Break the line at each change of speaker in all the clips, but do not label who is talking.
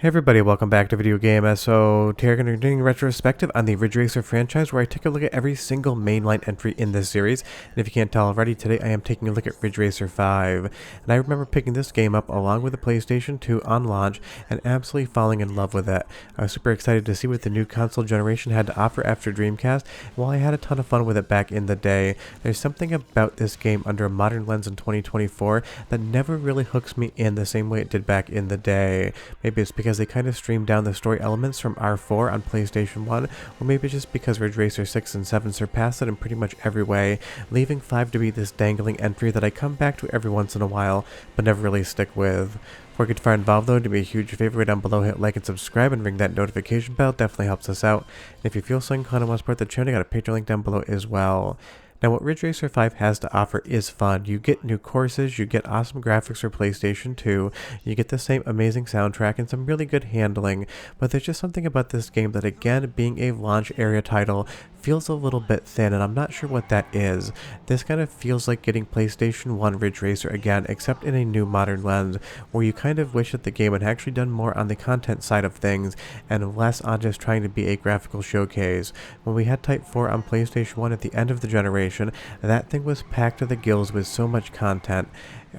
Hey everybody, welcome back to Video Game Esoterica, and we're doing a retrospective on the Ridge Racer franchise where I take a look at every single mainline entry in this series. And if you can't tell already, today I am taking a look at Ridge Racer 5. And I remember picking this game up along with the PlayStation 2 on launch and absolutely falling in love with it. I was super excited to see what the new console generation had to offer after Dreamcast, and while I had a ton of fun with it back in the day, there's something about this game under a modern lens in 2024 that never really hooks me in the same way it did back in the day. Maybe it's because they kind of streamed down the story elements from R4 on PlayStation 1, or maybe just because Ridge Racer 6 and 7 surpassed it in pretty much every way, leaving 5 to be this dangling entry that I come back to every once in a while, but never really stick with. Before we get far involved though, do me a huge favor down below, hit like and subscribe and ring that notification bell, definitely helps us out. And if you feel so inclined and want to support the channel, I got a Patreon link down below as well. Now what Ridge Racer 5 has to offer is fun. You get new courses, you get awesome graphics for PlayStation 2, you get the same amazing soundtrack and some really good handling, but there's just something about this game that, again, being a launch area title, feels a little bit thin, and I'm not sure what that is. This kind of feels like getting PlayStation 1 Ridge Racer again, except in a new modern lens, where you kind of wish that the game had actually done more on the content side of things, and less on just trying to be a graphical showcase. When we had Type 4 on PlayStation 1 at the end of the generation, that thing was packed to the gills with so much content.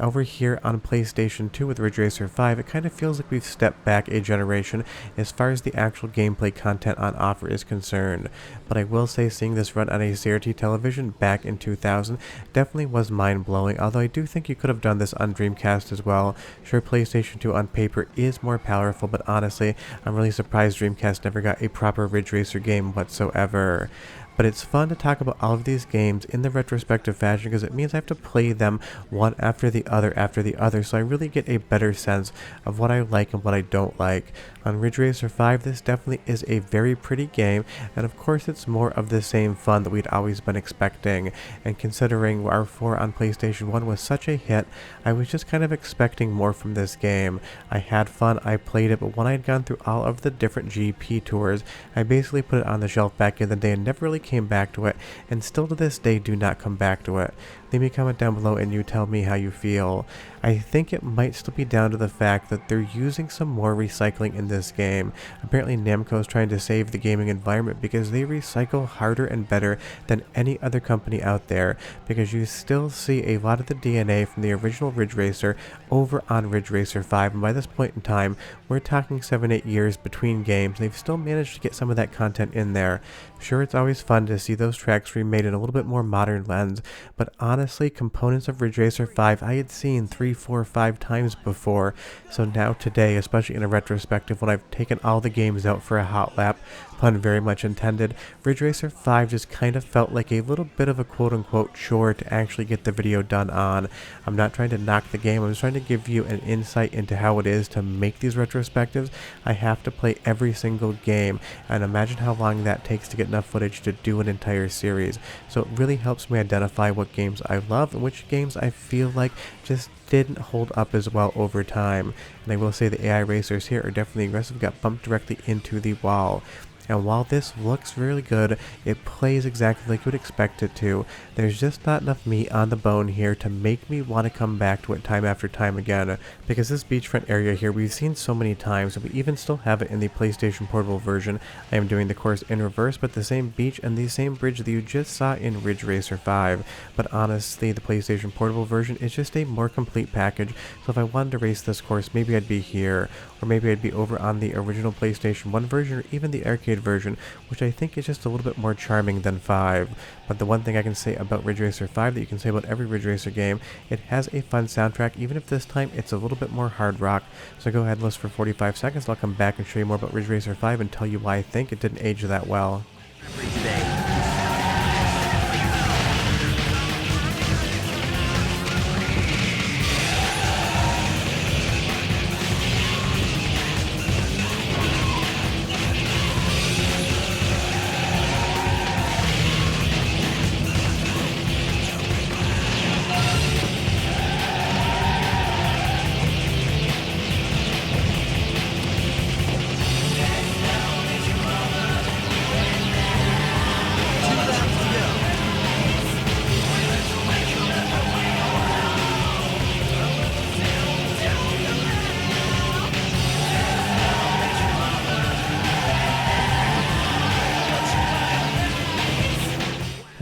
Over here on PlayStation 2 with Ridge Racer 5, it kind of feels like we've stepped back a generation as far as the actual gameplay content on offer is concerned. But I will say, seeing this run on a CRT television back in 2000 definitely was mind-blowing, although I do think you could have done this on Dreamcast as well. Sure, PlayStation 2 on paper is more powerful, but honestly, I'm really surprised Dreamcast never got a proper Ridge Racer game whatsoever. But it's fun to talk about all of these games in the retrospective fashion because it means I have to play them one after the other, so I really get a better sense of what I like and what I don't like. On Ridge Racer 5, this definitely is a very pretty game, and of course it's more of the same fun that we'd always been expecting. And considering R4 on PlayStation 1 was such a hit, I was just kind of expecting more from this game. I had fun, I played it, but when I had gone through all of the different GP tours, I basically put it on the shelf back in the day and never really came back to it, and still to this day do not come back to it. Leave me a comment down below and you tell me how you feel. I think it might still be down to the fact that they're using some more recycling in this game. Apparently Namco is trying to save the gaming environment because they recycle harder and better than any other company out there, because you still see a lot of the DNA from the original Ridge Racer over on Ridge Racer 5, and by this point in time we're talking 7-8 years between games. They've still managed to get some of that content in there. Sure, it's always fun to see those tracks remade in a little bit more modern lens, but honestly, components of Ridge Racer 5 I had seen 3, 4, 5 times before, so now today, especially in a retrospective when I've taken all the games out for a hot lap, pun very much intended, Ridge Racer 5 just kind of felt like a little bit of a quote-unquote chore to actually get the video done on. I'm not trying to knock the game, I'm just trying to give you an insight into how it is to make these retrospectives. I have to play every single game, and imagine how long that takes to get enough footage to do an entire series. So it really helps me identify what games I love and which games I feel like just didn't hold up as well over time. And I will say the AI racers here are definitely aggressive, got bumped directly into the wall. And while this looks really good, it plays exactly like you would expect it to. There's just not enough meat on the bone here to make me want to come back to it time after time again, because this beachfront area here we've seen so many times, and we even still have it in the PlayStation Portable version. I am doing the course in reverse, but the same beach and the same bridge that you just saw in Ridge Racer 5. But honestly, the PlayStation Portable version is just a more complete package, so if I wanted to race this course, maybe I'd be here, or maybe I'd be over on the original PlayStation 1 version, or even the arcade version, which I think is just a little bit more charming than 5. But the one thing I can say about Ridge Racer 5 that you can say about every Ridge Racer game, it has a fun soundtrack, even if this time it's a little bit more hard rock. So go ahead and listen for 45 seconds, I'll come back and show you more about Ridge Racer 5 and tell you why I think it didn't age that well.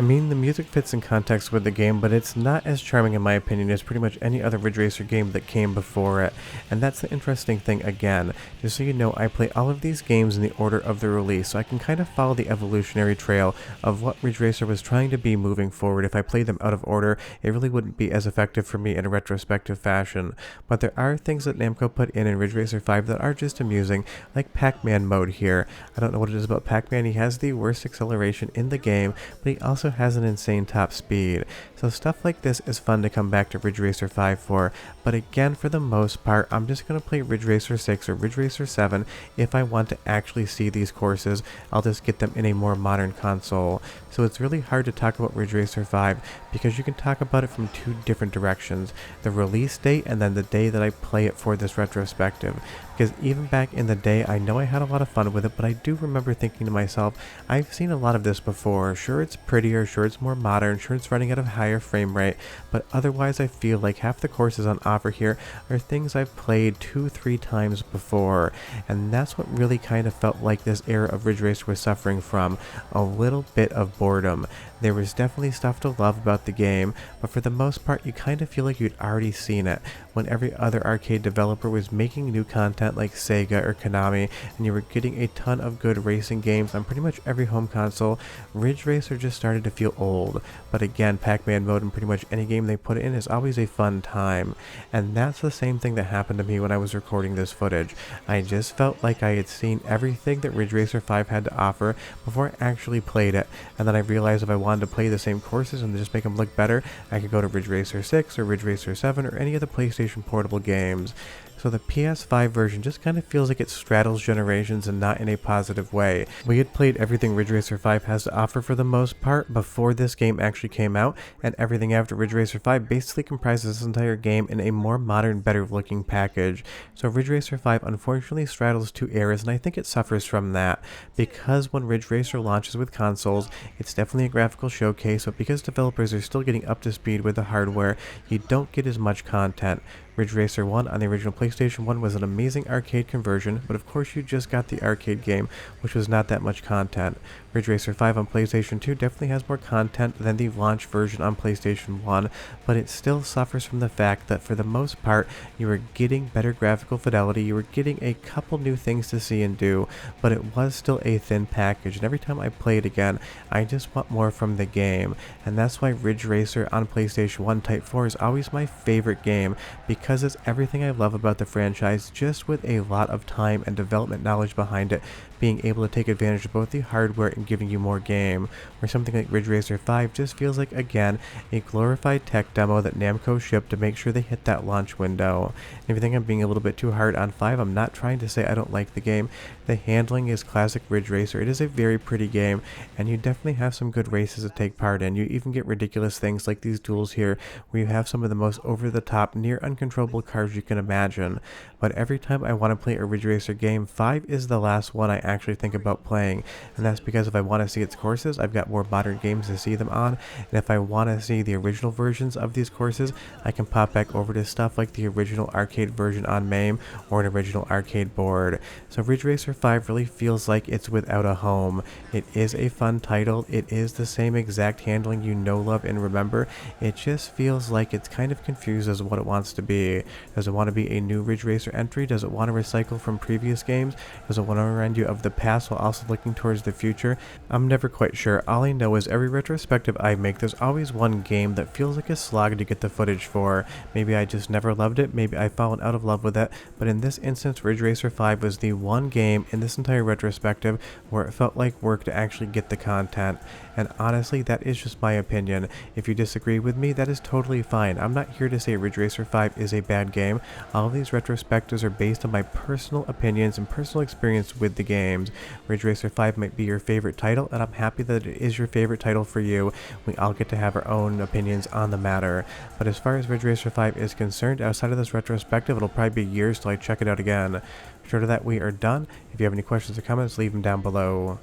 I mean, the music fits in context with the game, but it's not as charming in my opinion as pretty much any other Ridge Racer game that came before it. And that's the interesting thing again. Just so you know, I play all of these games in the order of their release, so I can kind of follow the evolutionary trail of what Ridge Racer was trying to be moving forward. If I played them out of order, it really wouldn't be as effective for me in a retrospective fashion. But there are things that Namco put in Ridge Racer 5 that are just amusing, like Pac-Man mode here. I don't know what it is about Pac-Man, he has the worst acceleration in the game, but he also has an insane top speed. So stuff like this is fun to come back to Ridge Racer 5 for, but again, for the most part, I'm just going to play Ridge Racer 6 or Ridge Racer 7 if I want to actually see these courses. I'll just get them in a more modern console. So it's really hard to talk about Ridge Racer 5 because you can talk about it from two different directions: the release date and then the day that I play it for this retrospective. Because even back in the day, I know I had a lot of fun with it, but I do remember thinking to myself, I've seen a lot of this before. Sure, it's prettier, sure, it's more modern, sure, it's running at a higher frame rate, but otherwise I feel like half the courses on offer here are things I've played 2-3 times before. And that's what really kind of felt like this era of Ridge Racer was suffering from: a little bit of boredom. There was definitely stuff to love about the game, but for the most part you kind of feel like you'd already seen it. When every other arcade developer was making new content like Sega or Konami, and you were getting a ton of good racing games on pretty much every home console, Ridge Racer just started to feel old. But again, Pac-Man mode in pretty much any game they put it in is always a fun time. And that's the same thing that happened to me when I was recording this footage. I just felt like I had seen everything that Ridge Racer 5 had to offer before I actually played it, and then I realized if I wanted to play the same courses and just make them look better, I could go to Ridge Racer 6 or Ridge Racer 7 or any of the PlayStation portable games. So the PS5 version just kind of feels like it straddles generations and not in a positive way. We had played everything Ridge Racer 5 has to offer for the most part before this game actually came out, and everything after Ridge Racer 5 basically comprises this entire game in a more modern, better looking package. So Ridge Racer 5 unfortunately straddles two eras, and I think it suffers from that, because when Ridge Racer launches with consoles, it's definitely a graphical showcase, but because developers are still getting up to speed with the hardware, you don't get as much content. Ridge Racer 1 on the original PlayStation 1 was an amazing arcade conversion, but of course you just got the arcade game, which was not that much content. Ridge Racer 5 on PlayStation 2 definitely has more content than the launch version on PlayStation 1, but it still suffers from the fact that for the most part, you were getting better graphical fidelity, you were getting a couple new things to see and do, but it was still a thin package, and every time I play it again, I just want more from the game. And that's why Ridge Racer on PlayStation 1 Type 4 is always my favorite game, because it's everything I love about the franchise, just with a lot of time and development knowledge behind it, being able to take advantage of both the hardware and giving you more game. Where something like Ridge Racer 5 just feels like, again, a glorified tech demo that Namco shipped to make sure they hit that launch window. And if you think I'm being a little bit too hard on 5, I'm not trying to say I don't like the game. The handling is classic Ridge Racer. It is a very pretty game, and you definitely have some good races to take part in. You even get ridiculous things like these duels here, where you have some of the most over-the-top, near uncontrollable cars you can imagine. But every time I want to play a Ridge Racer game, 5 is the last one I actually think about playing, and that's because if I want to see its courses, I've got more modern games to see them on, and if I want to see the original versions of these courses, I can pop back over to stuff like the original arcade version on MAME or an original arcade board. So Ridge Racer 5 really feels like it's without a home. It is a fun title, it is the same exact handling you know, love, and remember. It just feels like it's kind of confused as to what it wants to be. Does it want to be a new Ridge Racer entry? Does it want to recycle from previous games? Does it want to remind you of the past while also looking towards the future? I'm never quite sure. All I know is every retrospective I make, there's always one game that feels like a slog to get the footage for. Maybe I just never loved it, maybe I've fallen out of love with it, but in this instance, Ridge Racer 5 was the one game in this entire retrospective where it felt like work to actually get the content. And honestly, that is just my opinion. If you disagree with me, that is totally fine. I'm not here to say Ridge Racer 5 is a bad game. All of these retrospectives are based on my personal opinions and personal experience with the games. Ridge Racer 5 might be your favorite title, and I'm happy that it is your favorite title for you. We all get to have our own opinions on the matter. But as far as Ridge Racer 5 is concerned, outside of this retrospective, it'll probably be years till I check it out again. Short of that, we are done. If you have any questions or comments, leave them down below.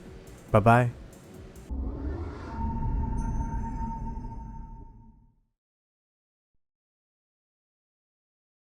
Bye-bye.